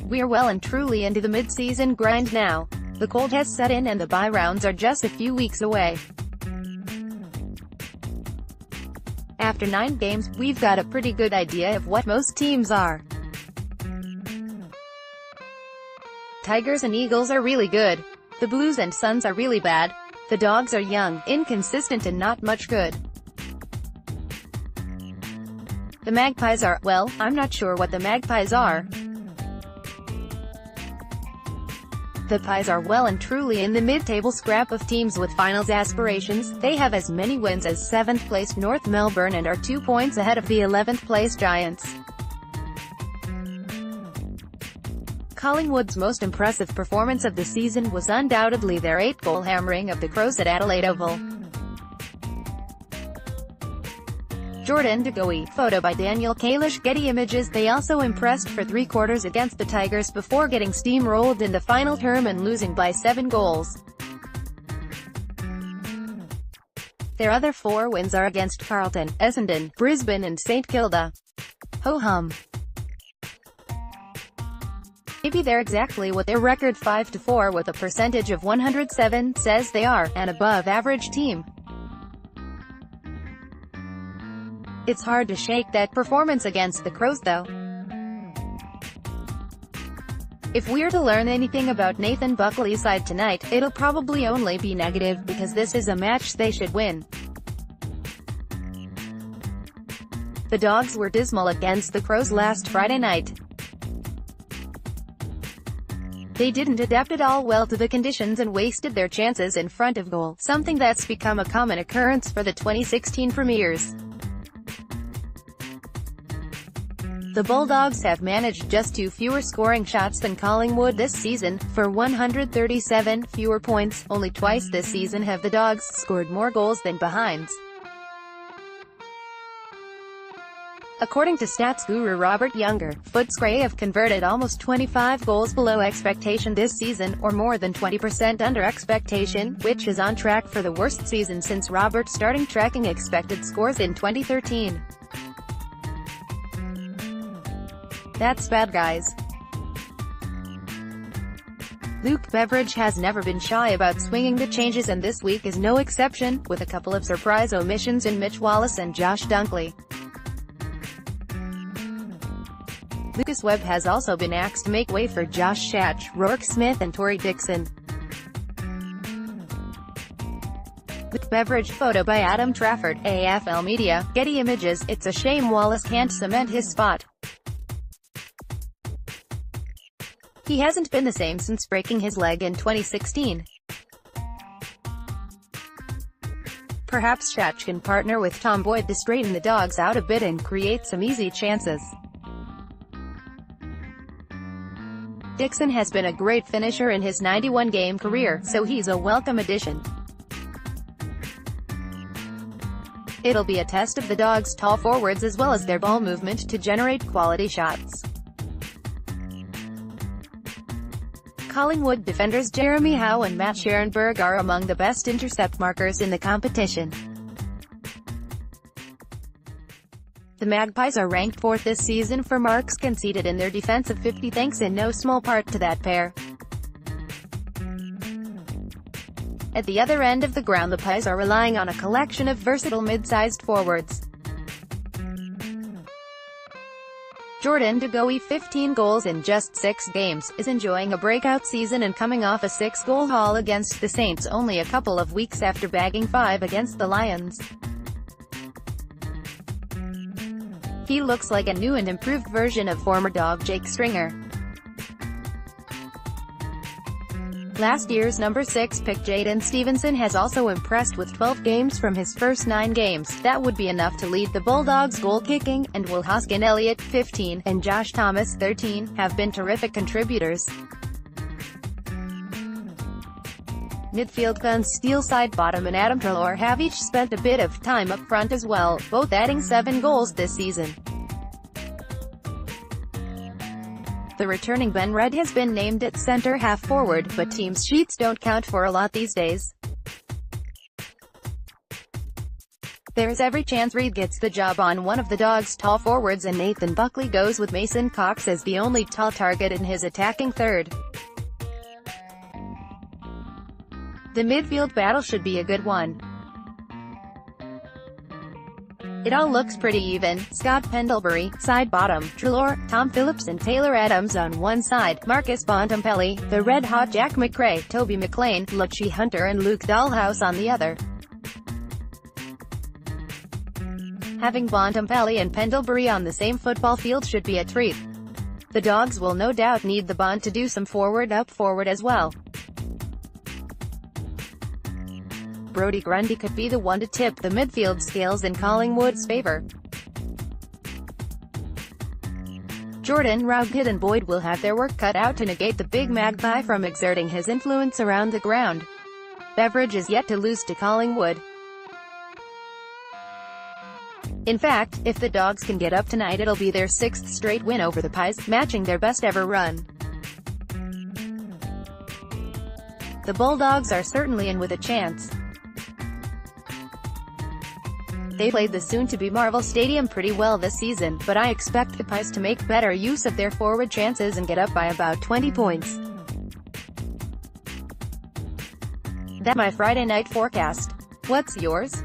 We're well and truly into the mid-season grind now. The cold has set in and the bye rounds are just a few weeks away. After 9 games, we've got a pretty good idea of what most teams are. Tigers and Eagles are really good. The Blues and Suns are really bad. The Dogs are young, inconsistent and not much good. The Magpies are, well, I'm not sure what the Magpies are. The Pies are well and truly in the mid-table scrap of teams with finals aspirations. They have as many wins as 7th-placed North Melbourne and are 2 points ahead of the 11th-place Giants. Collingwood's most impressive performance of the season was undoubtedly their 8-goal hammering of the Crows at Adelaide Oval. Jordan De Goey, photo by Daniel Kalish, Getty Images. They also impressed for 3 quarters against the Tigers before getting steamrolled in the final term and losing by 7 goals. Their other 4 wins are against Carlton, Essendon, Brisbane and St Kilda. Ho-hum. Maybe they're exactly what their record 5-4 with a percentage of 107 says they are, an above-average team. It's hard to shake that performance against the Crows though. If we're to learn anything about Nathan Buckley's side tonight, it'll probably only be negative, because this is a match they should win. The Dogs were dismal against the Crows last Friday night. They didn't adapt at all well to the conditions and wasted their chances in front of goal, something that's become a common occurrence for the 2016 Premiers. The Bulldogs have managed just 2 fewer scoring shots than Collingwood this season, for 137 fewer points. Only twice this season have the Dogs scored more goals than behinds. According to stats guru Robert Younger, Footscray have converted almost 25 goals below expectation this season, or more than 20% under expectation, which is on track for the worst season since Robert started tracking expected scores in 2013. That's bad, guys. Luke Beveridge has never been shy about swinging the changes, and this week is no exception, with a couple of surprise omissions in Mitch Wallace and Josh Dunkley. Lucas Webb has also been axed to make way for Josh Shatch, Rourke Smith and Tory Dixon. Luke Beveridge, photo by Adam Trafford, AFL Media, Getty Images. It's a shame Wallace can't cement his spot. He hasn't been the same since breaking his leg in 2016. Perhaps Shatch can partner with Tom Boyd to straighten the Dogs out a bit and create some easy chances. Dixon has been a great finisher in his 91-game career, so he's a welcome addition. It'll be a test of the Dogs' tall forwards as well as their ball movement to generate quality shots. Collingwood defenders Jeremy Howe and Matt Scherenberg are among the best intercept markers in the competition. The Magpies are ranked 4th this season for marks conceded in their defense of 50, thanks in no small part to that pair. At the other end of the ground, the Pies are relying on a collection of versatile mid-sized forwards. Jordan De Goey, 15 goals in just 6 games, is enjoying a breakout season and coming off a 6-goal haul against the Saints only a couple of weeks after bagging 5 against the Lions. He looks like a new and improved version of former Dog Jake Stringer. Last year's number 6 pick Jayden Stevenson has also impressed with 12 games from his first 9 games. That would be enough to lead the Bulldogs goal-kicking, and Will Hoskin Elliott, 15, and Josh Thomas, 13, have been terrific contributors. Midfield guns Steelside Bottom and Adam Treloar have each spent a bit of time up front as well, both adding 7 goals this season. The returning Ben Red has been named at centre half forward, but teams' sheets don't count for a lot these days. There's every chance Reed gets the job on one of the Dogs' tall forwards and Nathan Buckley goes with Mason Cox as the only tall target in his attacking third. The midfield battle should be a good one. It all looks pretty even. Scott Pendlebury, side bottom, Treloar, Tom Phillips and Taylor Adams on one side, Marcus Bontempelli, the red-hot Jack McRae, Toby McLean, Lucci Hunter and Luke Dahlhaus on the other. Having Bontempelli and Pendlebury on the same football field should be a treat. The Dogs will no doubt need the Bont to do some forward as well. Brodie Grundy could be the one to tip the midfield scales in Collingwood's favour. Jordan, Roughead and Boyd will have their work cut out to negate the big Magpie from exerting his influence around the ground. Beveridge is yet to lose to Collingwood. In fact, if the Dogs can get up tonight it'll be their 6th straight win over the Pies, matching their best ever run. The Bulldogs are certainly in with a chance. They played the soon-to-be Marvel Stadium pretty well this season, but I expect the Pies to make better use of their forward chances and get up by about 20 points. That's my Friday night forecast. What's yours?